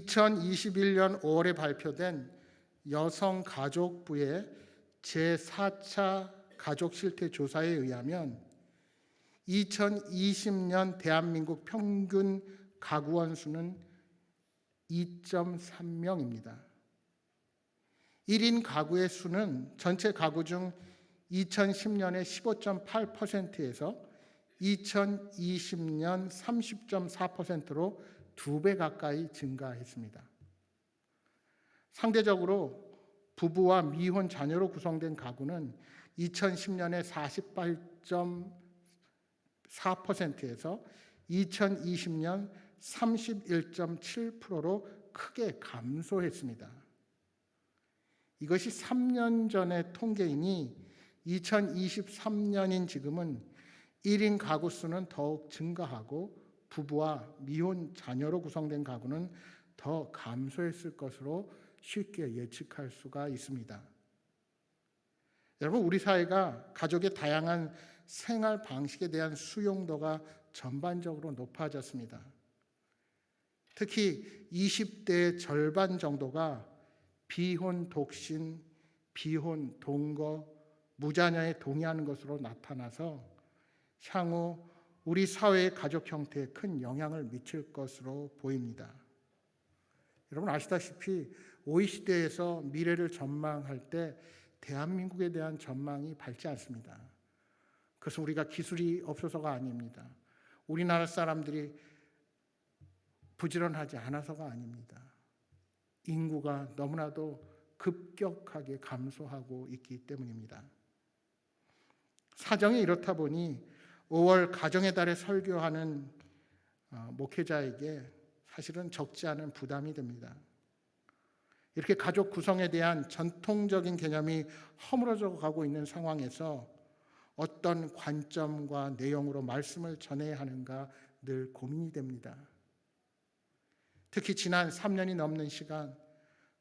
2021년 5월에 발표된 여성가족부의 제4차 가족실태조사에 의하면 2020년 대한민국 평균 가구원 수는 2.3명입니다. 1인 가구의 수는 전체 가구 중 2010년의 15.8%에서 2020년 30.4%로 2배 가까이 증가했습니다. 상대적으로 부부와 미혼 자녀로 구성된 가구는 2010년에 48.4%에서 2020년 31.7%로 크게 감소했습니다. 이것이 3년 전의 통계이니 2023년인 지금은 1인 가구 수는 더욱 증가하고 부부와 미혼 자녀로 구성된 가구는 더 감소했을 것으로 쉽게 예측할 수가 있습니다. 여러분, 우리 사회가 가족의 다양한 생활 방식에 대한 수용도가 전반적으로 높아졌습니다. 특히 20대의 절반 정도가 비혼 독신, 비혼 동거, 무자녀에 동의하는 것으로 나타나서 향후 우리 사회의 가족 형태에 큰 영향을 미칠 것으로 보입니다. 여러분 아시다시피 OECD에서 미래를 전망할 때 대한민국에 대한 전망이 밝지 않습니다. 그것은 우리가 기술이 없어서가 아닙니다. 우리나라 사람들이 부지런하지 않아서가 아닙니다. 인구가 너무나도 급격하게 감소하고 있기 때문입니다. 사정이 이렇다 보니 5월 가정의 달에 설교하는 목회자에게 사실은 적지 않은 부담이 됩니다. 이렇게 가족 구성에 대한 전통적인 개념이 허물어져 가고 있는 상황에서 어떤 관점과 내용으로 말씀을 전해야 하는가 늘 고민이 됩니다. 특히 지난 3년이 넘는 시간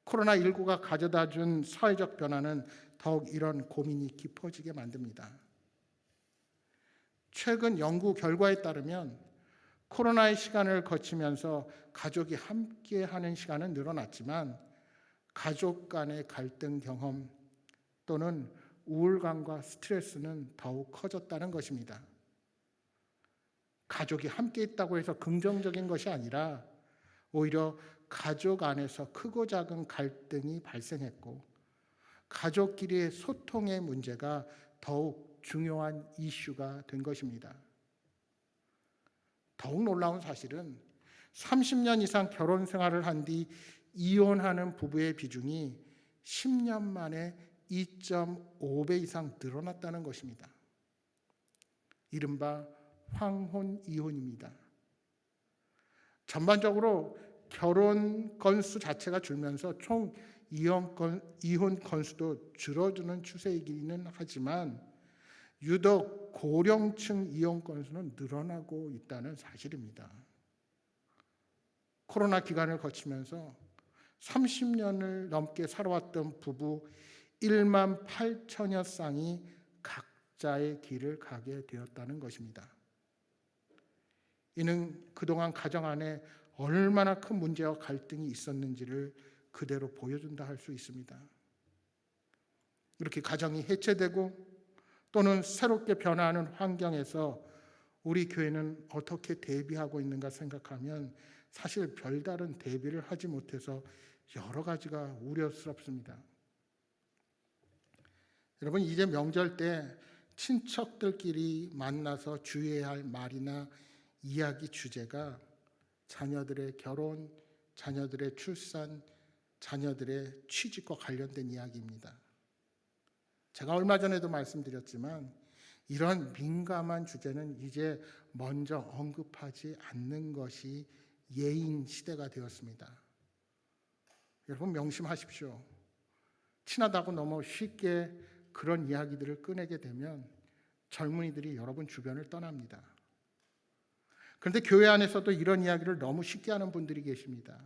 코로나19가 가져다 준 사회적 변화는 더욱 이런 고민이 깊어지게 만듭니다. 최근 연구 결과에 따르면 코로나의 시간을 거치면서 가족이 함께하는 시간은 늘어났지만 가족 간의 갈등 경험 또는 우울감과 스트레스는 더욱 커졌다는 것입니다. 가족이 함께 있다고 해서 긍정적인 것이 아니라 오히려 가족 안에서 크고 작은 갈등이 발생했고 가족끼리의 소통의 문제가 더욱 중요한 이슈가 된 것입니다. 더욱 놀라운 사실은 30년 이상 결혼 생활을 한 뒤 이혼하는 부부의 비중이 10년 만에 2.5배 이상 늘어났다는 것입니다. 이른바 황혼 이혼입니다. 전반적으로 결혼 건수 자체가 줄면서 총 이혼 건수도 줄어드는 추세이기는 하지만 유독 고령층 이혼 건수는 늘어나고 있다는 사실입니다. 코로나 기간을 거치면서 30년을 넘게 살아왔던 부부 1만 8천여 쌍이 각자의 길을 가게 되었다는 것입니다. 이는 그동안 가정 안에 얼마나 큰 문제와 갈등이 있었는지를 그대로 보여준다 할 수 있습니다. 이렇게 가정이 해체되고 또는 새롭게 변화하는 환경에서 우리 교회는 어떻게 대비하고 있는가 생각하면 사실 별다른 대비를 하지 못해서 여러 가지가 우려스럽습니다. 여러분, 이제 명절 때 친척들끼리 만나서 주의해야 할 말이나 이야기 주제가 자녀들의 결혼, 자녀들의 출산, 자녀들의 취직과 관련된 이야기입니다. 제가 얼마 전에도 말씀드렸지만 이런 민감한 주제는 이제 먼저 언급하지 않는 것이 예인 시대가 되었습니다. 여러분 명심하십시오. 친하다고 너무 쉽게 그런 이야기들을 꺼내게 되면 젊은이들이 여러분 주변을 떠납니다. 그런데 교회 안에서도 이런 이야기를 너무 쉽게 하는 분들이 계십니다.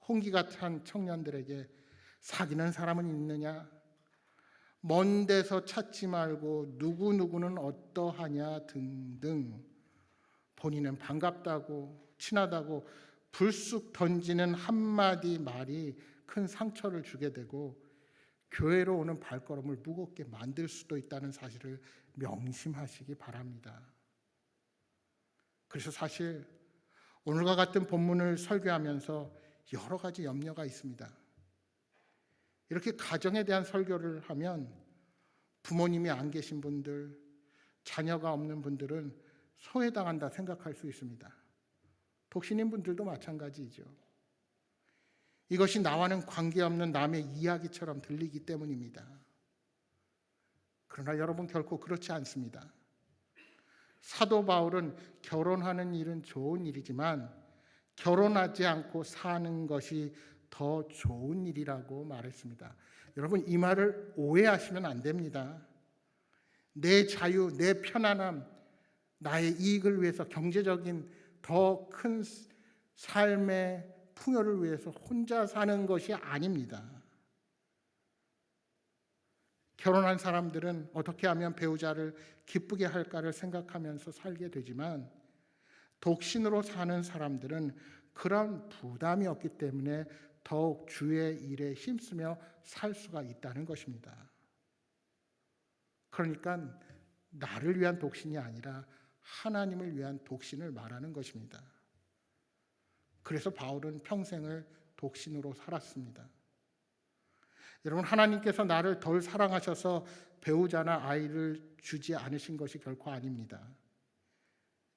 홍기가 찬 청년들에게 사귀는 사람은 있느냐? 먼 데서 찾지 말고 누구누구는 어떠하냐 등등 본인은 반갑다고 친하다고 불쑥 던지는 한마디 말이 큰 상처를 주게 되고 교회로 오는 발걸음을 무겁게 만들 수도 있다는 사실을 명심하시기 바랍니다. 그래서 사실 오늘과 같은 본문을 설교하면서 여러 가지 염려가 있습니다. 이렇게 가정에 대한 설교를 하면 부모님이 안 계신 분들, 자녀가 없는 분들은 소외당한다 생각할 수 있습니다. 독신인 분들도 마찬가지이죠. 이것이 나와는 관계없는 남의 이야기처럼 들리기 때문입니다. 그러나 여러분, 결코 그렇지 않습니다. 사도 바울은 결혼하는 일은 좋은 일이지만 결혼하지 않고 사는 것이 더 좋은 일이라고 말했습니다. 여러분, 이 말을 오해하시면 안 됩니다. 내 자유, 내 편안함, 나의 이익을 위해서 경제적인 더 큰 삶의 풍요를 위해서 혼자 사는 것이 아닙니다. 결혼한 사람들은 어떻게 하면 배우자를 기쁘게 할까를 생각하면서 살게 되지만 독신으로 사는 사람들은 그런 부담이 없기 때문에 더욱 주의 일에 힘쓰며 살 수가 있다는 것입니다. 그러니까 나를 위한 독신이 아니라 하나님을 위한 독신을 말하는 것입니다. 그래서 바울은 평생을 독신으로 살았습니다. 여러분, 하나님께서 나를 덜 사랑하셔서 배우자나 아이를 주지 않으신 것이 결코 아닙니다.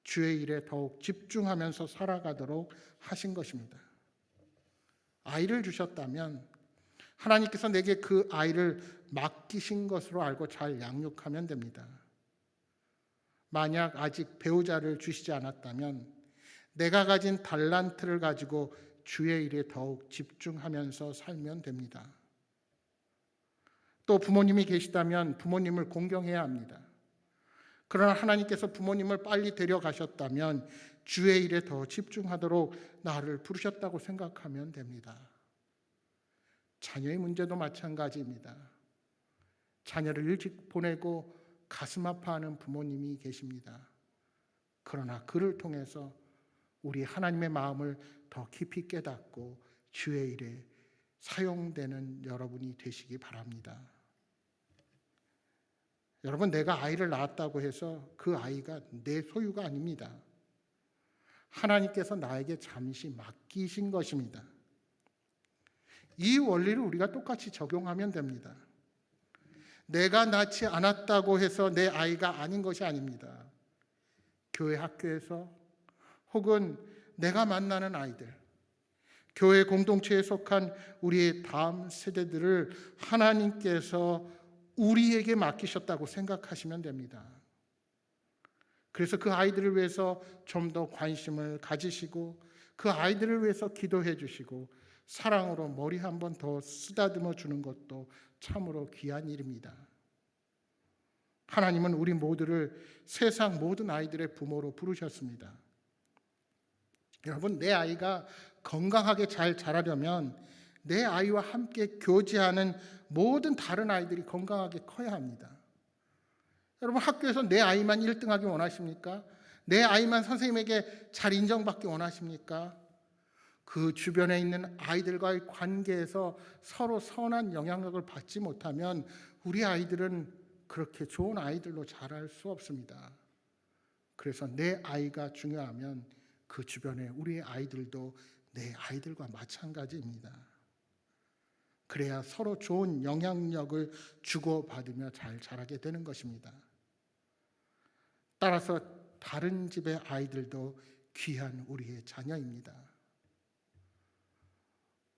주의 일에 더욱 집중하면서 살아가도록 하신 것입니다. 아이를 주셨다면 하나님께서 내게 그 아이를 맡기신 것으로 알고 잘 양육하면 됩니다. 만약 아직 배우자를 주시지 않았다면 내가 가진 달란트를 가지고 주의 일에 더욱 집중하면서 살면 됩니다. 또 부모님이 계시다면 부모님을 공경해야 합니다. 그러나 하나님께서 부모님을 빨리 데려가셨다면 주의 일에 더 집중하도록 나를 부르셨다고 생각하면 됩니다. 자녀의 문제도 마찬가지입니다. 자녀를 일찍 보내고 가슴 아파하는 부모님이 계십니다. 그러나 그를 통해서 우리 하나님의 마음을 더 깊이 깨닫고 주의 일에 사용되는 여러분이 되시기 바랍니다. 여러분, 내가 아이를 낳았다고 해서 그 아이가 내 소유가 아닙니다. 하나님께서 나에게 잠시 맡기신 것입니다. 이 원리를 우리가 똑같이 적용하면 됩니다. 내가 낳지 않았다고 해서 내 아이가 아닌 것이 아닙니다. 교회 학교에서 혹은 내가 만나는 아이들, 교회 공동체에 속한 우리의 다음 세대들을 하나님께서 우리에게 맡기셨다고 생각하시면 됩니다. 그래서 그 아이들을 위해서 좀 더 관심을 가지시고 그 아이들을 위해서 기도해 주시고 사랑으로 머리 한 번 더 쓰다듬어 주는 것도 참으로 귀한 일입니다. 하나님은 우리 모두를 세상 모든 아이들의 부모로 부르셨습니다. 여러분, 내 아이가 건강하게 잘 자라려면 내 아이와 함께 교제하는 모든 다른 아이들이 건강하게 커야 합니다. 여러분, 학교에서 내 아이만 1등하기 원하십니까? 내 아이만 선생님에게 잘 인정받기 원하십니까? 그 주변에 있는 아이들과의 관계에서 서로 선한 영향력을 받지 못하면 우리 아이들은 그렇게 좋은 아이들로 자랄 수 없습니다. 그래서 내 아이가 중요하면 그 주변에 우리의 아이들도 내 아이들과 마찬가지입니다. 그래야 서로 좋은 영향력을 주고받으며 잘 자라게 되는 것입니다. 따라서 다른 집의 아이들도 귀한 우리의 자녀입니다.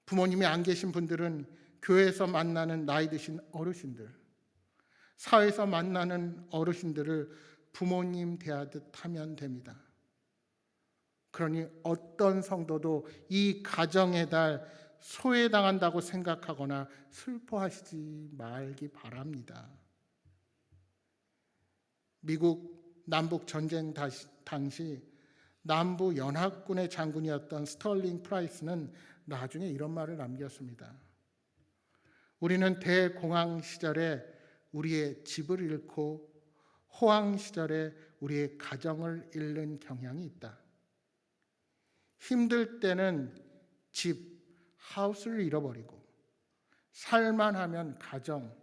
부모님이 안 계신 분들은 교회에서 만나는 나이 드신 어르신들, 사회에서 만나는 어르신들을 부모님 대하듯 하면 됩니다. 그러니 어떤 성도도 이 가정의 달 소외당한다고 생각하거나 슬퍼하시지 말기 바랍니다. 미국 남북 전쟁 당시 남부 연합군의 장군이었던 스털링 프라이스는 나중에 이런 말을 남겼습니다. 우리는 대공황 시절에 우리의 집을 잃고 호황 시절에 우리의 가정을 잃는 경향이 있다. 힘들 때는 집, 하우스를 잃어버리고 살만하면 가정,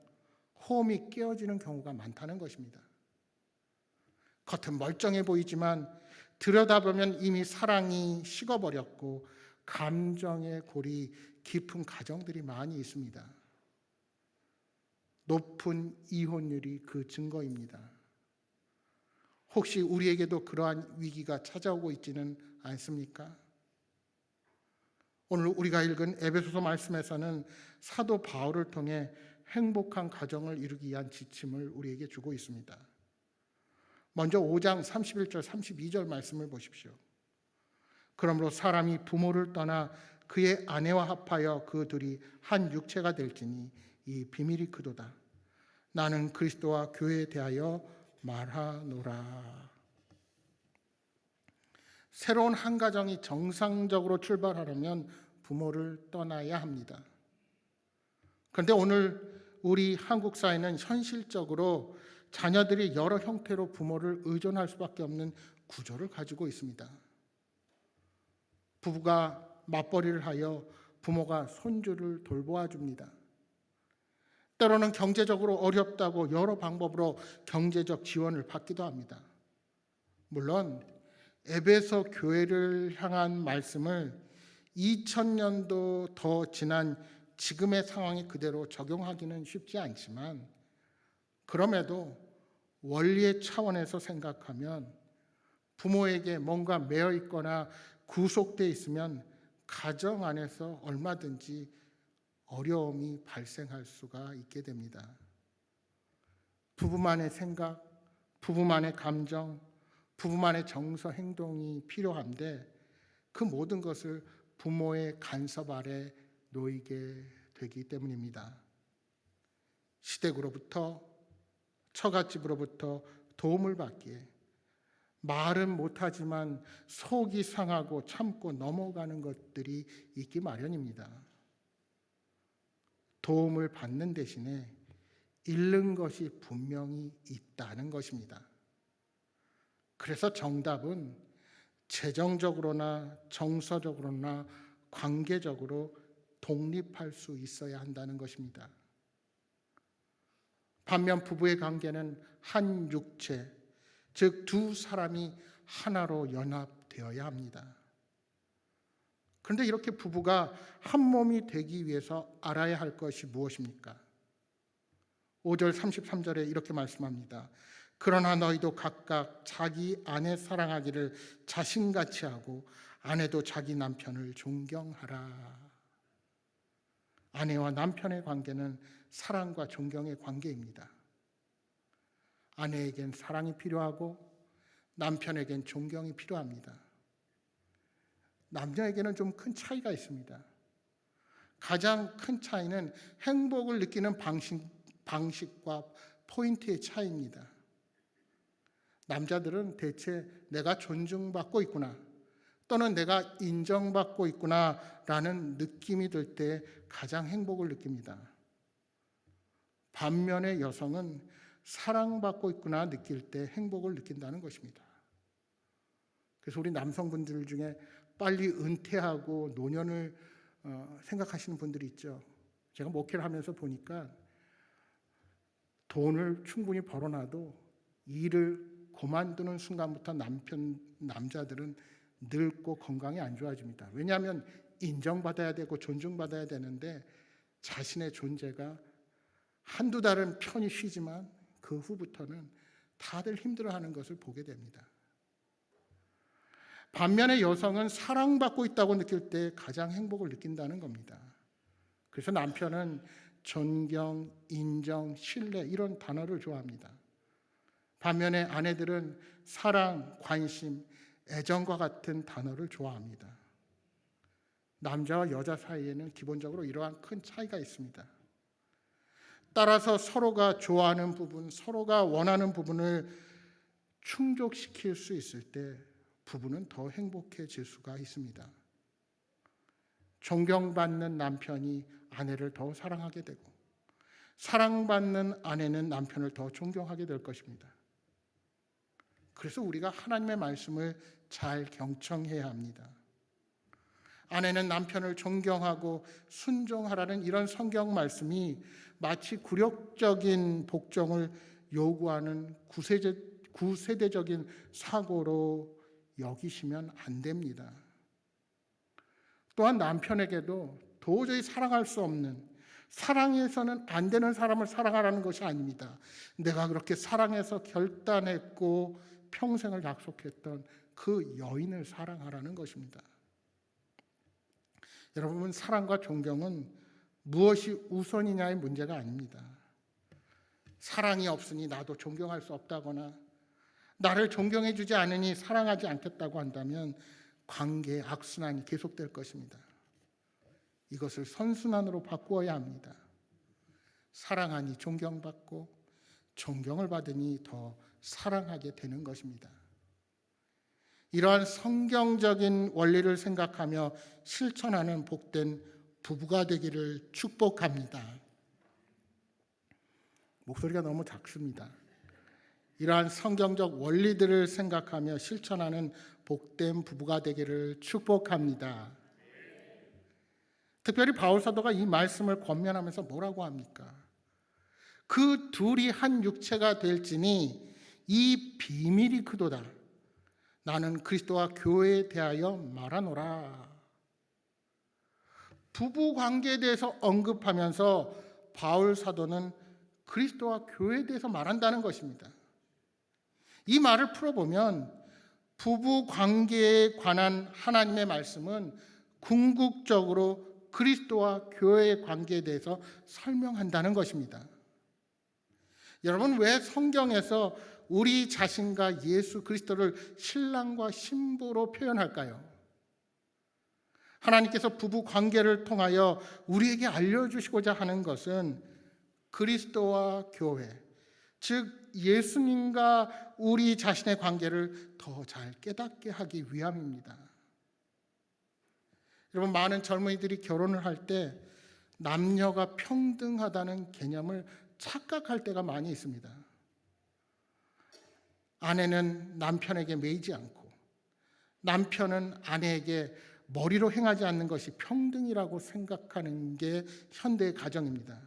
홈이 깨어지는 경우가 많다는 것입니다. 겉은 멀쩡해 보이지만 들여다보면 이미 사랑이 식어버렸고 감정의 골이 깊은 가정들이 많이 있습니다. 높은 이혼율이 그 증거입니다. 혹시 우리에게도 그러한 위기가 찾아오고 있지는 않습니까? 오늘 우리가 읽은 에베소서 말씀에서는 사도 바울을 통해 행복한 가정을 이루기 위한 지침을 우리에게 주고 있습니다. 먼저 5장 31절 32절 말씀을 보십시오. 그러므로 사람이 부모를 떠나 그의 아내와 합하여 그 둘이 한 육체가 될지니 이 비밀이 크도다. 나는 그리스도와 교회에 대하여 말하노라. 새로운 한 가정이 정상적으로 출발하려면 부모를 떠나야 합니다. 그런데 오늘 우리 한국 사회는 현실적으로 자녀들이 여러 형태로 부모를 의존할 수밖에 없는 구조를 가지고 있습니다. 부부가 맞벌이를 하여 부모가 손주를 돌보아 줍니다. 때로는 경제적으로 어렵다고 여러 방법으로 경제적 지원을 받기도 합니다. 물론 에베소 교회를 향한 말씀을 2000년도 더 지난 지금의 상황에 그대로 적용하기는 쉽지 않지만 그럼에도 원리의 차원에서 생각하면 부모에게 뭔가 매여 있거나 구속되어 있으면 가정 안에서 얼마든지 어려움이 발생할 수가 있게 됩니다. 부부만의 생각, 부부만의 감정, 부부만의 정서, 행동이 필요한데 그 모든 것을 부모의 간섭 아래 놓이게 되기 때문입니다. 시댁으로부터, 처갓집으로부터 도움을 받기에 말은 못하지만 속이 상하고 참고 넘어가는 것들이 있기 마련입니다. 도움을 받는 대신에 잃는 것이 분명히 있다는 것입니다. 그래서 정답은 재정적으로나 정서적으로나 관계적으로 독립할 수 있어야 한다는 것입니다. 반면 부부의 관계는 한 육체, 즉 두 사람이 하나로 연합되어야 합니다. 그런데 이렇게 부부가 한 몸이 되기 위해서 알아야 할 것이 무엇입니까? 5절 33절에 이렇게 말씀합니다. 그러나 너희도 각각 자기 아내 사랑하기를 자신같이 하고 아내도 자기 남편을 존경하라. 아내와 남편의 관계는 사랑과 존경의 관계입니다. 아내에겐 사랑이 필요하고 남편에겐 존경이 필요합니다. 남녀에게는 좀 큰 차이가 있습니다. 가장 큰 차이는 행복을 느끼는 방식과 포인트의 차이입니다. 남자들은 대체 내가 존중받고 있구나 또는 내가 인정받고 있구나 라는 느낌이 들 때 가장 행복을 느낍니다. 반면에 여성은 사랑받고 있구나 느낄 때 행복을 느낀다는 것입니다. 그래서 우리 남성분들 중에 빨리 은퇴하고 노년을 생각하시는 분들이 있죠. 제가 목회를 하면서 보니까 돈을 충분히 벌어놔도 일을 그만두는 순간부터 남자들은 늙고 건강이 안 좋아집니다. 왜냐하면 인정받아야 되고 존중받아야 되는데 자신의 존재가 한두 달은 편히 쉬지만 그 후부터는 다들 힘들어하는 것을 보게 됩니다. 반면에 여성은 사랑받고 있다고 느낄 때 가장 행복을 느낀다는 겁니다. 그래서 남편은 존경, 인정, 신뢰 이런 단어를 좋아합니다. 반면에 아내들은 사랑, 관심, 애정과 같은 단어를 좋아합니다. 남자와 여자 사이에는 기본적으로 이러한 큰 차이가 있습니다. 따라서 서로가 좋아하는 부분, 서로가 원하는 부분을 충족시킬 수 있을 때 부부는 더 행복해질 수가 있습니다. 존경받는 남편이 아내를 더 사랑하게 되고 사랑받는 아내는 남편을 더 존경하게 될 것입니다. 그래서 우리가 하나님의 말씀을 잘 경청해야 합니다. 아내는 남편을 존경하고 순종하라는 이런 성경 말씀이 마치 굴욕적인 복종을 요구하는 구세대적인 사고로 여기시면 안 됩니다. 또한 남편에게도 도저히 사랑할 수 없는, 사랑해서는 안 되는 사람을 사랑하라는 것이 아닙니다. 내가 그렇게 사랑해서 결단했고 평생을 약속했던 그 여인을 사랑하라는 것입니다. 여러분, 사랑과 존경은 무엇이 우선이냐의 문제가 아닙니다. 사랑이 없으니 나도 존경할 수 없다거나 나를 존경해 주지 않으니 사랑하지 않겠다고 한다면 관계의 악순환이 계속될 것입니다. 이것을 선순환으로 바꾸어야 합니다. 사랑하니 존경받고 존경을 받으니 더 사랑하게 되는 것입니다. 이러한 성경적인 원리를 생각하며 실천하는 복된 부부가 되기를 축복합니다. 목소리가 너무 작습니다. 이러한 성경적 원리들을 생각하며 실천하는 복된 부부가 되기를 축복합니다. 특별히 바울 사도가 이 말씀을 권면하면서 뭐라고 합니까? 그 둘이 한 육체가 될지니 이 비밀이 크도다. 나는 그리스도와 교회에 대하여 말하노라. 부부 관계에 대해서 언급하면서 바울 사도는 그리스도와 교회에 대해서 말한다는 것입니다. 이 말을 풀어보면 부부 관계에 관한 하나님의 말씀은 궁극적으로 그리스도와 교회의 관계에 대해서 설명한다는 것입니다. 여러분, 왜 성경에서 우리 자신과 예수 그리스도를 신랑과 신부로 표현할까요? 하나님께서 부부 관계를 통하여 우리에게 알려주시고자 하는 것은 그리스도와 교회, 즉 예수님과 우리 자신의 관계를 더 잘 깨닫게 하기 위함입니다. 여러분, 많은 젊은이들이 결혼을 할 때 남녀가 평등하다는 개념을 착각할 때가 많이 있습니다. 아내는 남편에게 매이지 않고 남편은 아내에게 머리로 행하지 않는 것이 평등이라고 생각하는 게 현대의 가정입니다.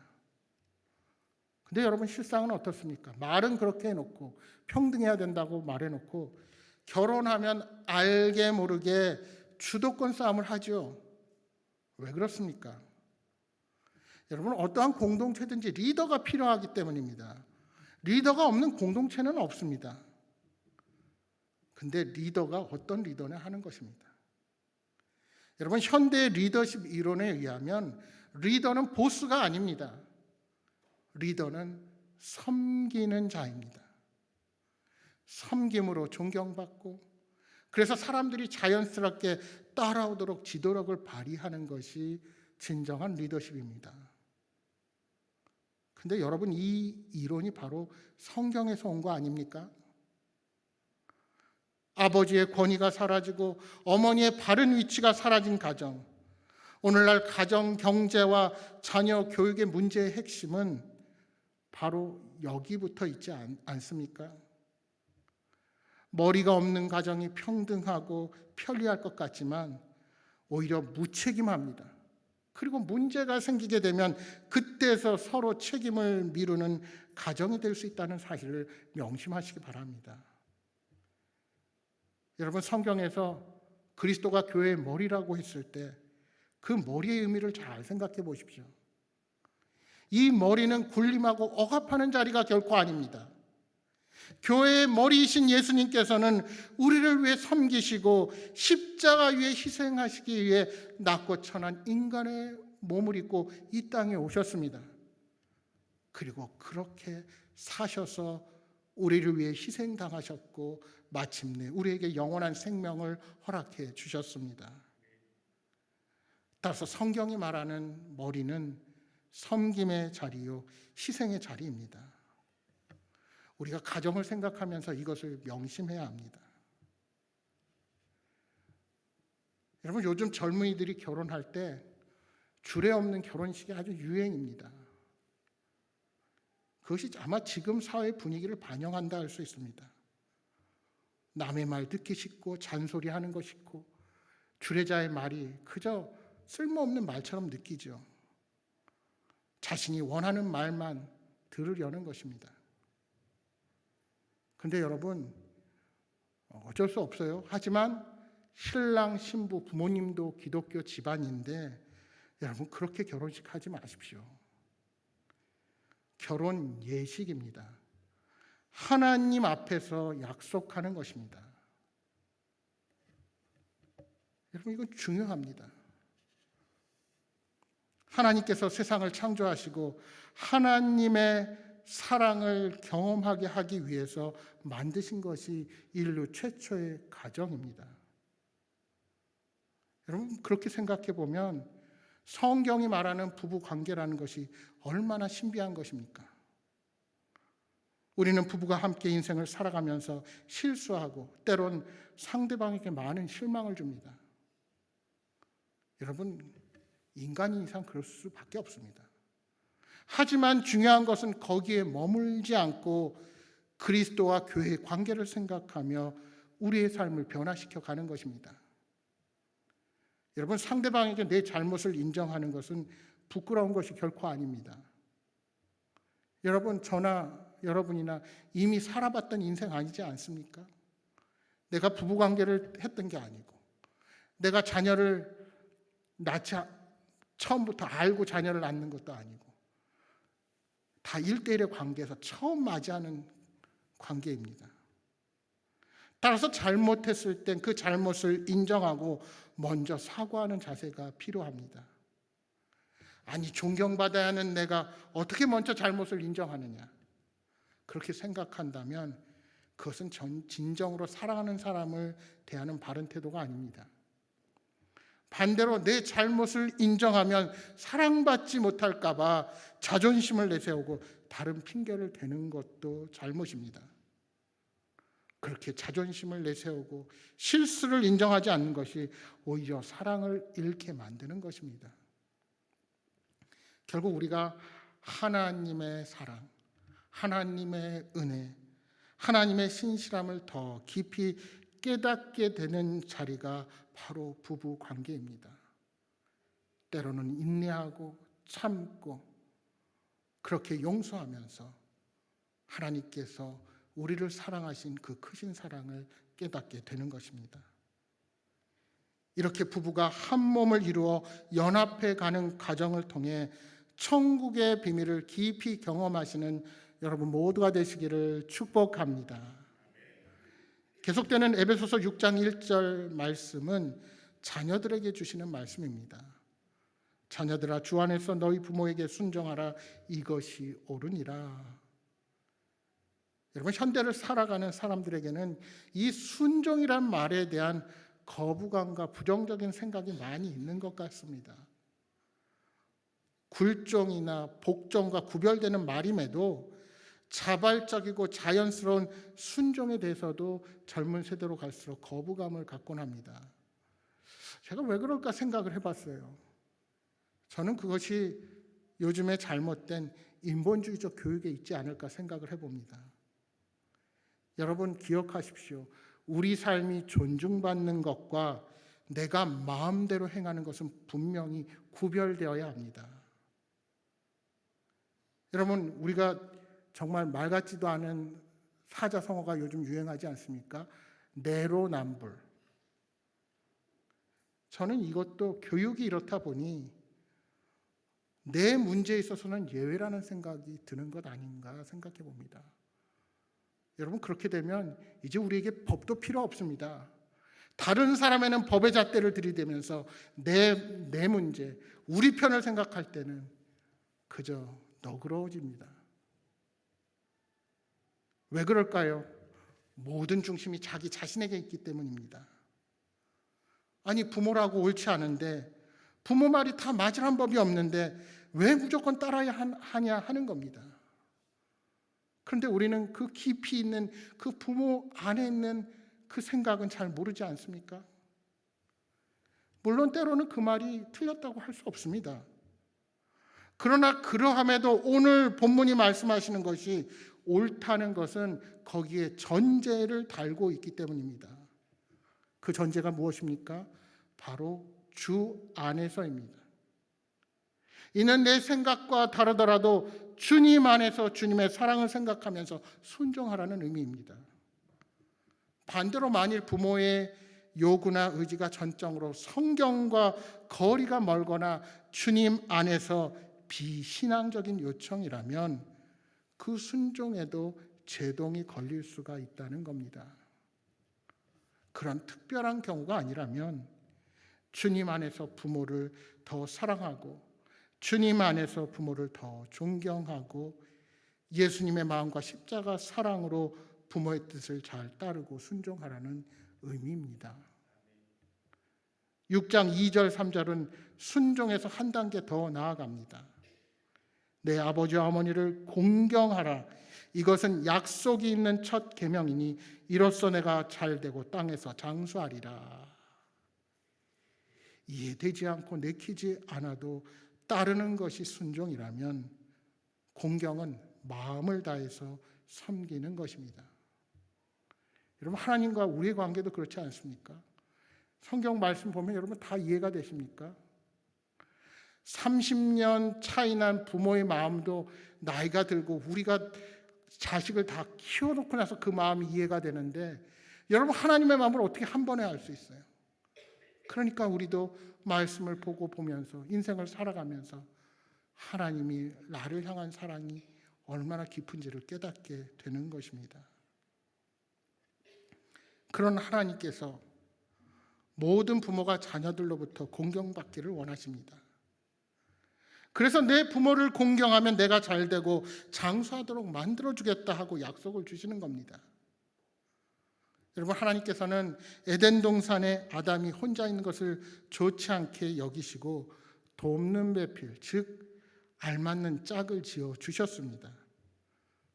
근데 여러분, 실상은 어떻습니까? 말은 그렇게 해놓고 평등해야 된다고 말해놓고 결혼하면 알게 모르게 주도권 싸움을 하죠. 왜 그렇습니까? 여러분, 어떠한 공동체든지 리더가 필요하기 때문입니다. 리더가 없는 공동체는 없습니다. 근데 리더가 어떤 리더냐 하는 것입니다. 여러분, 현대의 리더십 이론에 의하면 리더는 보스가 아닙니다. 리더는 섬기는 자입니다. 섬김으로 존경받고 그래서 사람들이 자연스럽게 따라오도록 지도력을 발휘하는 것이 진정한 리더십입니다. 근데 여러분, 이 이론이 바로 성경에서 온 거 아닙니까? 아버지의 권위가 사라지고 어머니의 바른 위치가 사라진 가정, 오늘날 가정 경제와 자녀 교육의 문제의 핵심은 바로 여기부터 있지 않습니까? 머리가 없는 가정이 평등하고 편리할 것 같지만 오히려 무책임합니다. 그리고 문제가 생기게 되면 그때서 서로 책임을 미루는 가정이 될 수 있다는 사실을 명심하시기 바랍니다. 여러분, 성경에서 그리스도가 교회의 머리라고 했을 때 그 머리의 의미를 잘 생각해 보십시오. 이 머리는 군림하고 억압하는 자리가 결코 아닙니다. 교회의 머리이신 예수님께서는 우리를 위해 섬기시고 십자가 위에 희생하시기 위해 낮고 천한 인간의 몸을 입고 이 땅에 오셨습니다. 그리고 그렇게 사셔서 우리를 위해 희생당하셨고 마침내 우리에게 영원한 생명을 허락해 주셨습니다. 따라서 성경이 말하는 머리는 섬김의 자리요 희생의 자리입니다. 우리가 가정을 생각하면서 이것을 명심해야 합니다. 여러분, 요즘 젊은이들이 결혼할 때 주례 없는 결혼식이 아주 유행입니다. 그것이 아마 지금 사회 분위기를 반영한다 할 수 있습니다. 남의 말 듣기 싫고 잔소리하는 거 싫고 주례자의 말이 그저 쓸모없는 말처럼 느끼죠. 자신이 원하는 말만 들으려는 것입니다. 근데 여러분, 어쩔 수 없어요. 하지만 신랑, 신부, 부모님도 기독교 집안인데 여러분, 그렇게 결혼식 하지 마십시오. 결혼 예식입니다. 하나님 앞에서 약속하는 것입니다. 여러분, 이건 중요합니다. 하나님께서 세상을 창조하시고 하나님의 사랑을 경험하게 하기 위해서 만드신 것이 인류 최초의 가정입니다. 여러분, 그렇게 생각해 보면 성경이 말하는 부부 관계라는 것이 얼마나 신비한 것입니까? 우리는 부부가 함께 인생을 살아가면서 실수하고 때론 상대방에게 많은 실망을 줍니다. 여러분, 인간인 이상 그럴 수밖에 없습니다. 하지만 중요한 것은 거기에 머물지 않고 그리스도와 교회의 관계를 생각하며 우리의 삶을 변화시켜 가는 것입니다. 여러분, 상대방에게 내 잘못을 인정하는 것은 부끄러운 것이 결코 아닙니다. 여러분, 저나 여러분이나 이미 살아봤던 인생 아니지 않습니까? 내가 부부관계를 했던 게 아니고 내가 자녀를 처음부터 알고 자녀를 낳는 것도 아니고 다 1대1의 관계에서 처음 맞이하는 관계입니다. 따라서 잘못했을 땐 그 잘못을 인정하고 먼저 사과하는 자세가 필요합니다. 아니, 존경받아야 하는 내가 어떻게 먼저 잘못을 인정하느냐, 그렇게 생각한다면 그것은 진정으로 사랑하는 사람을 대하는 바른 태도가 아닙니다. 반대로 내 잘못을 인정하면 사랑받지 못할까 봐 자존심을 내세우고 다른 핑계를 대는 것도 잘못입니다. 그렇게 자존심을 내세우고 실수를 인정하지 않는 것이 오히려 사랑을 잃게 만드는 것입니다. 결국 우리가 하나님의 사랑, 하나님의 은혜, 하나님의 신실함을 더 깊이 깨닫게 되는 자리가 바로 부부 관계입니다. 때로는 인내하고 참고 그렇게 용서하면서 하나님께서 우리를 사랑하신 그 크신 사랑을 깨닫게 되는 것입니다. 이렇게 부부가 한 몸을 이루어 연합해 가는 과정을 통해 천국의 비밀을 깊이 경험하시는 여러분 모두가 되시기를 축복합니다. 계속되는 에베소서 6장 1절 말씀은 자녀들에게 주시는 말씀입니다. 자녀들아, 주 안에서 너희 부모에게 순종하라. 이것이 옳으니라. 여러분, 현대를 살아가는 사람들에게는 이 순종이란 말에 대한 거부감과 부정적인 생각이 많이 있는 것 같습니다. 굴종이나 복종과 구별되는 말임에도 자발적이고 자연스러운 순종에 대해서도 젊은 세대로 갈수록 거부감을 갖곤 합니다. 제가 왜 그럴까 생각을 해봤어요. 저는 그것이 요즘에 잘못된 인본주의적 교육에 있지 않을까 생각을 해봅니다. 여러분, 기억하십시오. 우리 삶이 존중받는 것과 내가 마음대로 행하는 것은 분명히 구별되어야 합니다. 여러분, 우리가 정말 말 같지도 않은 사자성어가 요즘 유행하지 않습니까? 내로남불. 저는 이것도 교육이 이렇다 보니 내 문제에 있어서는 예외라는 생각이 드는 것 아닌가 생각해 봅니다. 여러분, 그렇게 되면 이제 우리에게 법도 필요 없습니다. 다른 사람에는 법의 잣대를 들이대면서 내 문제, 우리 편을 생각할 때는 그저 너그러워집니다. 왜 그럴까요? 모든 중심이 자기 자신에게 있기 때문입니다. 아니, 부모라고 옳지 않은데, 부모 말이 다 맞으란 법이 없는데 왜 무조건 따라야 하냐 하는 겁니다. 그런데 우리는 그 깊이 있는 그 부모 안에 있는 그 생각은 잘 모르지 않습니까? 물론 때로는 그 말이 틀렸다고 할 수 없습니다. 그러나 그러함에도 오늘 본문이 말씀하시는 것이 옳다는 것은 거기에 전제를 달고 있기 때문입니다. 그 전제가 무엇입니까? 바로 주 안에서입니다. 이는 내 생각과 다르더라도 주님 안에서 주님의 사랑을 생각하면서 순종하라는 의미입니다. 반대로 만일 부모의 요구나 의지가 전적으로 성경과 거리가 멀거나 주님 안에서 비신앙적인 요청이라면 그 순종에도 제동이 걸릴 수가 있다는 겁니다. 그런 특별한 경우가 아니라면 주님 안에서 부모를 더 사랑하고 주님 안에서 부모를 더 존경하고 예수님의 마음과 십자가 사랑으로 부모의 뜻을 잘 따르고 순종하라는 의미입니다. 6장 2절 3절은 순종에서 한 단계 더 나아갑니다. 내 아버지와 어머니를 공경하라. 이것은 약속이 있는 첫 계명이니 이로써 내가 잘되고 땅에서 장수하리라. 이해되지 않고 내키지 않아도 따르는 것이 순종이라면 공경은 마음을 다해서 섬기는 것입니다. 여러분, 하나님과 우리의 관계도 그렇지 않습니까? 성경 말씀 보면 여러분 다 이해가 되십니까? 30년 차이 난 부모의 마음도 나이가 들고 우리가 자식을 다 키워놓고 나서 그 마음이 이해가 되는데 여러분, 하나님의 마음을 어떻게 한 번에 알 수 있어요? 그러니까 우리도 말씀을 보고 보면서 인생을 살아가면서 하나님이 나를 향한 사랑이 얼마나 깊은지를 깨닫게 되는 것입니다. 그런 하나님께서 모든 부모가 자녀들로부터 공경받기를 원하십니다. 그래서 내 부모를 공경하면 내가 잘되고 장수하도록 만들어주겠다 하고 약속을 주시는 겁니다. 여러분, 하나님께서는 에덴 동산에 아담이 혼자 있는 것을 좋지 않게 여기시고 돕는 배필, 즉 알맞는 짝을 지어 주셨습니다.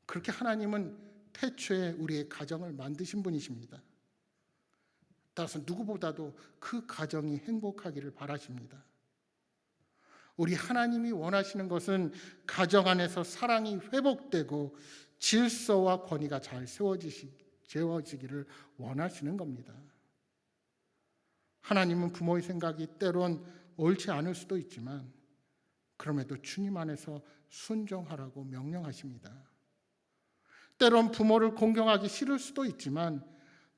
그렇게 하나님은 태초에 우리의 가정을 만드신 분이십니다. 따라서 누구보다도 그 가정이 행복하기를 바라십니다. 우리 하나님이 원하시는 것은 가정 안에서 사랑이 회복되고 질서와 권위가 잘 세워지기를 원하시는 겁니다. 하나님은 부모의 생각이 때론 옳지 않을 수도 있지만 그럼에도 주님 안에서 순종하라고 명령하십니다. 때론 부모를 공경하기 싫을 수도 있지만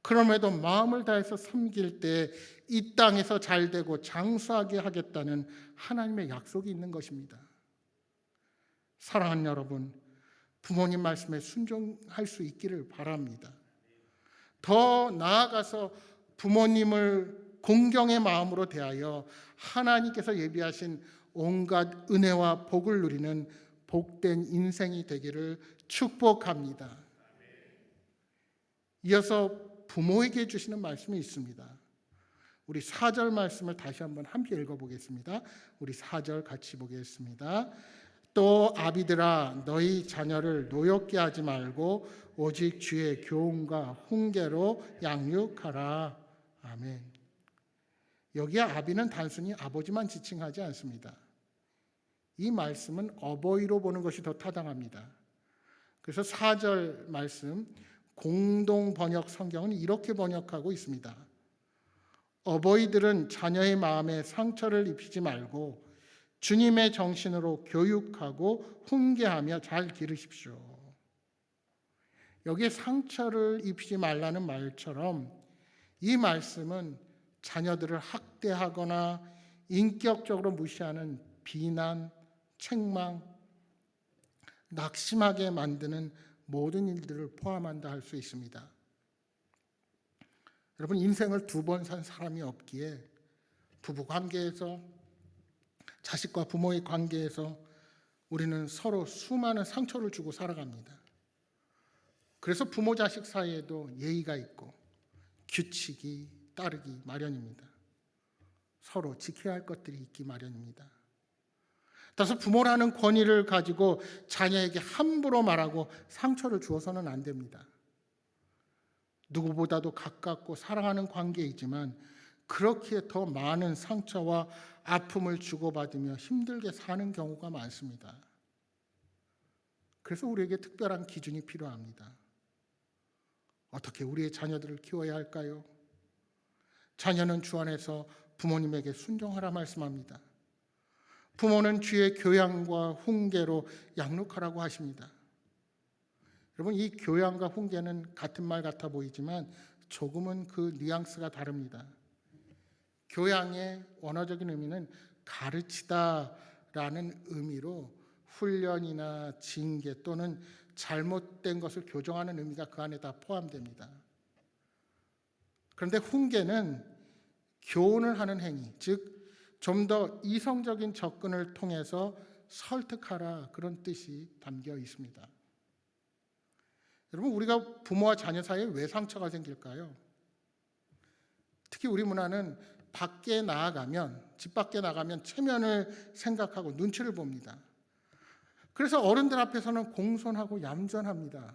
그럼에도 마음을 다해서 섬길 때 이 땅에서 잘되고 장수하게 하겠다는 하나님의 약속이 있는 것입니다. 사랑하는 여러분, 부모님 말씀에 순종할 수 있기를 바랍니다. 더 나아가서 부모님을 공경의 마음으로 대하여 하나님께서 예비하신 온갖 은혜와 복을 누리는 복된 인생이 되기를 축복합니다. 이어서 부모에게 주시는 말씀이 있습니다. 우리 4절 말씀을 다시 한번 함께 읽어보겠습니다. 우리 4절 같이 보겠습니다. 또 아비들아, 너희 자녀를 노엽게 하지 말고 오직 주의 교훈과 훈계로 양육하라. 아멘. 여기에 아비는 단순히 아버지만 지칭하지 않습니다. 이 말씀은 어버이로 보는 것이 더 타당합니다. 그래서 4절 말씀 공동 번역 성경은 이렇게 번역하고 있습니다. 어버이들은 자녀의 마음에 상처를 입히지 말고 주님의 정신으로 교육하고 훈계하며 잘 기르십시오. 여기에 상처를 입히지 말라는 말처럼 이 말씀은 자녀들을 학대하거나 인격적으로 무시하는 비난, 책망, 낙심하게 만드는 모든 일들을 포함한다 할 수 있습니다. 여러분, 인생을 두 번 산 사람이 없기에 부부 관계에서 자식과 부모의 관계에서 우리는 서로 수많은 상처를 주고 살아갑니다. 그래서 부모 자식 사이에도 예의가 있고 규칙이 따르기 마련입니다. 서로 지켜야 할 것들이 있기 마련입니다. 따라서 부모라는 권위를 가지고 자녀에게 함부로 말하고 상처를 주어서는 안 됩니다. 누구보다도 가깝고 사랑하는 관계이지만 그렇게 더 많은 상처와 아픔을 주고받으며 힘들게 사는 경우가 많습니다. 그래서 우리에게 특별한 기준이 필요합니다. 어떻게 우리의 자녀들을 키워야 할까요? 자녀는 주 안에서 부모님에게 순종하라 말씀합니다. 부모는 주의 교양과 훈계로 양육하라고 하십니다. 여러분, 이 교양과 훈계는 같은 말 같아 보이지만 조금은 그 뉘앙스가 다릅니다. 교양의 원어적인 의미는 가르치다라는 의미로 훈련이나 징계 또는 잘못된 것을 교정하는 의미가 그 안에 다 포함됩니다. 그런데 훈계는 교훈을 하는 행위, 즉 좀 더 이성적인 접근을 통해서 설득하라, 그런 뜻이 담겨 있습니다. 여러분, 우리가 부모와 자녀 사이에 왜 상처가 생길까요? 특히 우리 문화는 집 밖에 나가면 체면을 생각하고 눈치를 봅니다. 그래서 어른들 앞에서는 공손하고 얌전합니다.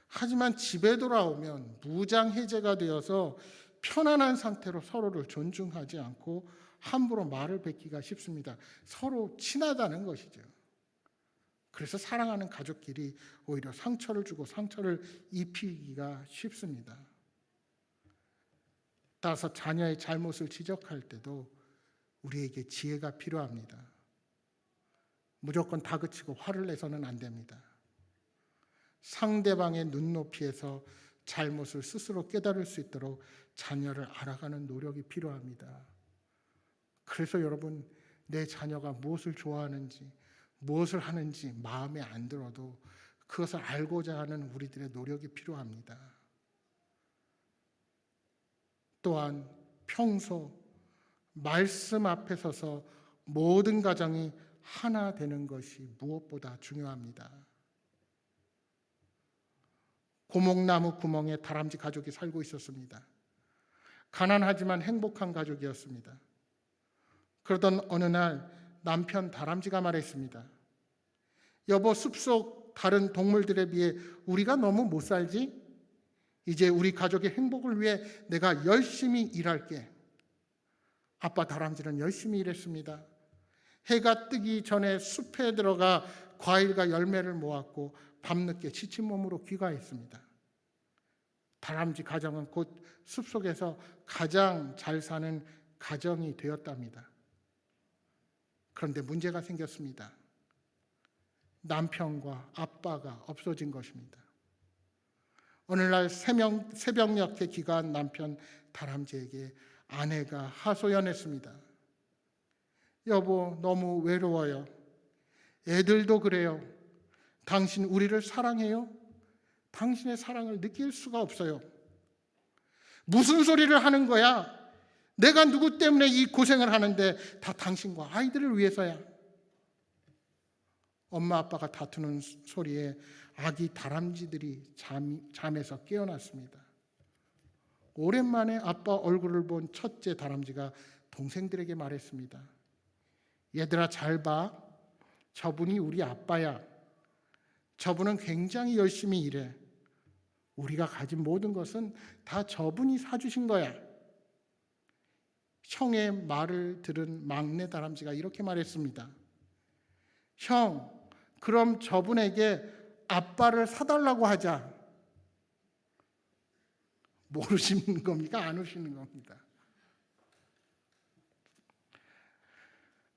하지만 집에 돌아오면 무장해제가 되어서 편안한 상태로 서로를 존중하지 않고 함부로 말을 뱉기가 쉽습니다. 서로 친하다는 것이죠. 그래서 사랑하는 가족끼리 오히려 상처를 주고 상처를 입히기가 쉽습니다. 따라서 자녀의 잘못을 지적할 때도 우리에게 지혜가 필요합니다. 무조건 다그치고 화를 내서는 안 됩니다. 상대방의 눈높이에서 잘못을 스스로 깨달을 수 있도록 자녀를 알아가는 노력이 필요합니다. 그래서 여러분, 내 자녀가 무엇을 좋아하는지, 무엇을 하는지 마음에 안 들어도 그것을 알고자 하는 우리들의 노력이 필요합니다. 또한 평소 말씀 앞에 서서 모든 가정이 하나 되는 것이 무엇보다 중요합니다. 고목나무 구멍에 다람쥐 가족이 살고 있었습니다. 가난하지만 행복한 가족이었습니다. 그러던 어느 날 남편 다람쥐가 말했습니다. 여보, 숲속 다른 동물들에 비해 우리가 너무 못 살지? 이제 우리 가족의 행복을 위해 내가 열심히 일할게. 아빠 다람쥐는 열심히 일했습니다. 해가 뜨기 전에 숲에 들어가 과일과 열매를 모았고 밤늦게 지친 몸으로 귀가했습니다. 다람쥐 가정은 곧 숲속에서 가장 잘 사는 가정이 되었답니다. 그런데 문제가 생겼습니다. 남편과 아빠가 없어진 것입니다. 어느 날 새벽녘에 귀가한 남편 다람쥐에게 아내가 하소연했습니다. 여보, 너무 외로워요. 애들도 그래요. 당신 우리를 사랑해요? 당신의 사랑을 느낄 수가 없어요. 무슨 소리를 하는 거야? 내가 누구 때문에 이 고생을 하는데 다 당신과 아이들을 위해서야. 엄마 아빠가 다투는 소리에 아기 다람쥐들이 잠에서 깨어났습니다. 오랜만에 아빠 얼굴을 본 첫째 다람쥐가 동생들에게 말했습니다. 얘들아, 잘 봐. 저분이 우리 아빠야. 저분은 굉장히 열심히 일해. 우리가 가진 모든 것은 다 저분이 사주신 거야. 형의 말을 들은 막내 다람쥐가 이렇게 말했습니다. 형, 그럼 저분에게 아빠를 사달라고 하자. 모르시는 겁니까? 안 오시는 겁니다.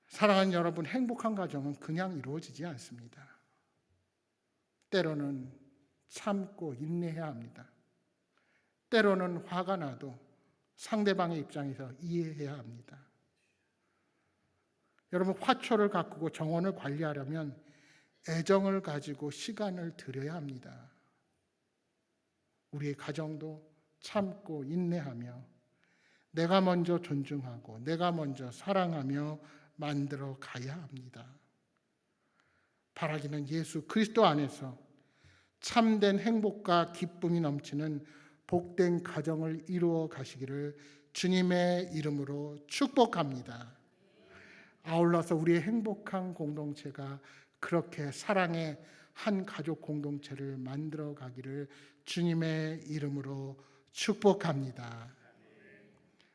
사랑하는 여러분, 행복한 가정은 그냥 이루어지지 않습니다. 때로는 참고 인내해야 합니다. 때로는 화가 나도 상대방의 입장에서 이해해야 합니다. 여러분, 화초를 가꾸고 정원을 관리하려면 애정을 가지고 시간을 들여야 합니다. 우리의 가정도 참고 인내하며 내가 먼저 존중하고 내가 먼저 사랑하며 만들어 가야 합니다. 바라기는 예수 그리스도 안에서 참된 행복과 기쁨이 넘치는 복된 가정을 이루어 가시기를 주님의 이름으로 축복합니다. 아울러서 우리의 행복한 공동체가 그렇게 사랑의 한 가족 공동체를 만들어 가기를 주님의 이름으로 축복합니다.